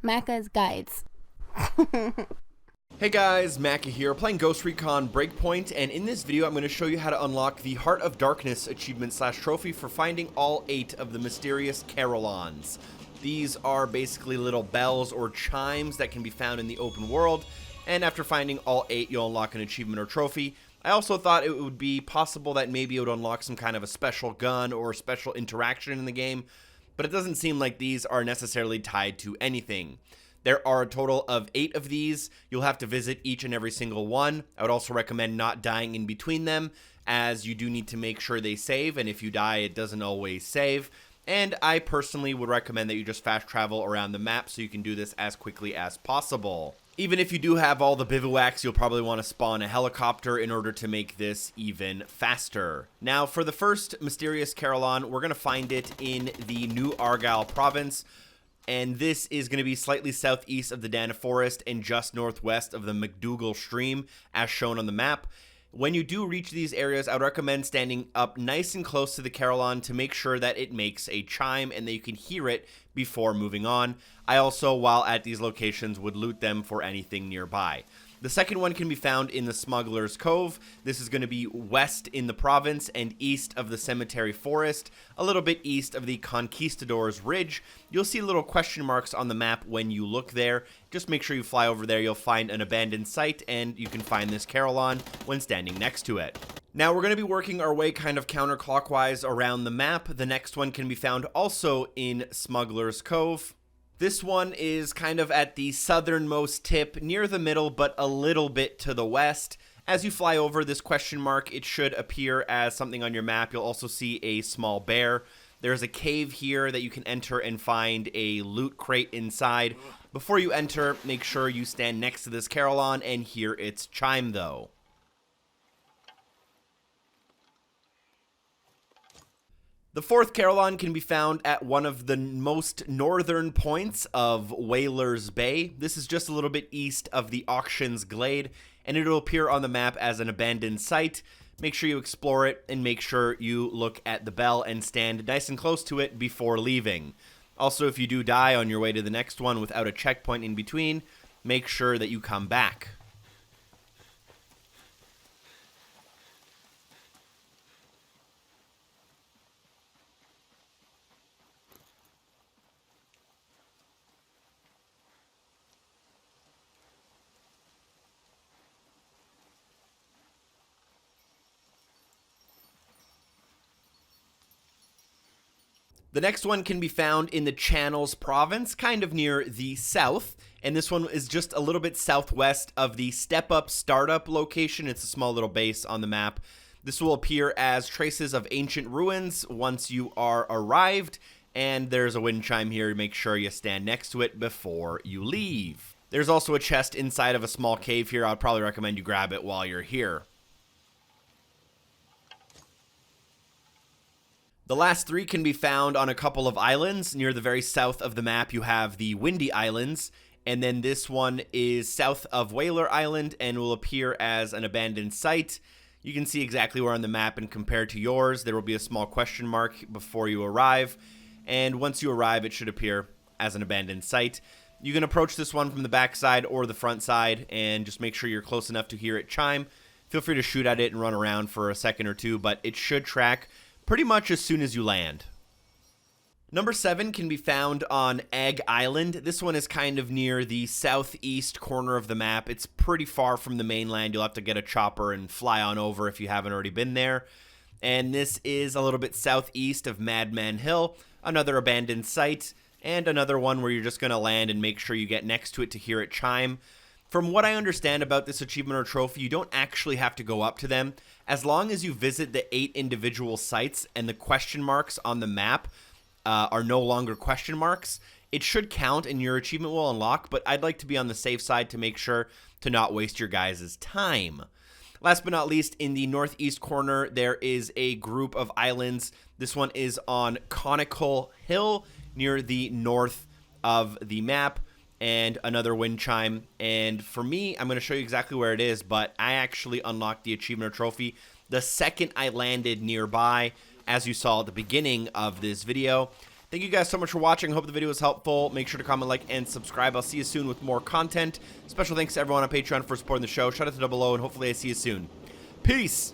Macca's Guides. Hey guys, Macca here, playing Ghost Recon Breakpoint, and in this video I'm going to show you how to unlock the Heart of Darkness achievement / trophy for finding all 8 of the mysterious Carillons. These are basically little bells or chimes that can be found in the open world, and after finding all 8 you'll unlock an achievement or trophy. I also thought it would be possible that maybe it would unlock some kind of a special gun or special interaction in the game, but it doesn't seem like these are necessarily tied to anything. There are a total of 8 of these. You'll have to visit each and every single one. I would also recommend not dying in between them, as you do need to make sure they save, and if you die, it doesn't always save. And I personally would recommend that you just fast travel around the map so you can do this as quickly as possible. Even if you do have all the bivouacs, you'll probably want to spawn a helicopter in order to make this even faster. Now, for the first mysterious Carillon, we're going to find it in the New Argyle province, and this is going to be slightly southeast of the Dana Forest and just northwest of the McDougal stream, as shown on the map. When you do reach these areas, I would recommend standing up nice and close to the Carillon to make sure that it makes a chime and that you can hear it before moving on. I also, while at these locations, would loot them for anything nearby. The second one can be found in the Smugglers Cove. This is going to be west in the province and east of the Cemetery Forest, a little bit east of the Conquistadors Ridge. You'll see little question marks on the map when you look there. Just make sure you fly over there. You'll find an abandoned site, and you can find this Carillon when standing next to it. Now, we're going to be working our way kind of counterclockwise around the map. The next one can be found also in Smugglers Cove. This one is kind of at the southernmost tip, near the middle, but a little bit to the west. As you fly over this question mark, it should appear as something on your map. You'll also see a small bear. There's a cave here that you can enter and find a loot crate inside. Before you enter, make sure you stand next to this Carillon and hear its chime, though. The fourth Carillon can be found at one of the most northern points of Whalers Bay. This is just a little bit east of the Auctions Glade, and it'll appear on the map as an abandoned site. Make sure you explore it, and make sure you look at the bell and stand nice and close to it before leaving. Also, if you do die on your way to the next one without a checkpoint in between, make sure that you come back. The next one can be found in the Channels province, kind of near the south, and this one is just a little bit southwest of the Step Up Startup location. It's a small little base on the map. This will appear as traces of ancient ruins once you are arrived, and there's a wind chime here. Make sure you stand next to it before you leave. There's also a chest inside of a small cave here. I'd probably recommend you grab it while you're here. The last 3 can be found on a couple of islands. Near the very south of the map, you have the Windy Islands, and then this one is south of Whaler Island and will appear as an abandoned site. You can see exactly where on the map, and compared to yours, there will be a small question mark before you arrive, and once you arrive, it should appear as an abandoned site. You can approach this one from the back side or the front side, and just make sure you're close enough to hear it chime. Feel free to shoot at it and run around for a second or two, but it should track pretty much as soon as you land. Number 7 can be found on Egg Island. This one is kind of near the southeast corner of the map. It's pretty far from the mainland. You'll have to get a chopper and fly on over if you haven't already been there. And this is a little bit southeast of Madman Hill, another abandoned site, and another one where you're just going to land and make sure you get next to it to hear it chime. From what I understand about this achievement or trophy, you don't actually have to go up to them. As long as you visit the 8 individual sites and the question marks on the map are no longer question marks, it should count and your achievement will unlock, but I'd like to be on the safe side to make sure to not waste your guys' time. Last but not least, in the northeast corner, there is a group of islands. This one is on Conical Hill near the north of the map. And another wind chime, and for me, I'm going to show you exactly where it is, but I actually unlocked the achievement or trophy the second I landed nearby, as you saw at the beginning of this video. Thank you guys so much for watching. Hope the video was helpful. Make sure to comment, like, and subscribe. I'll see you soon with more content. Special thanks to everyone on Patreon for supporting the show. Shout out to Double O, and hopefully I see you soon. Peace!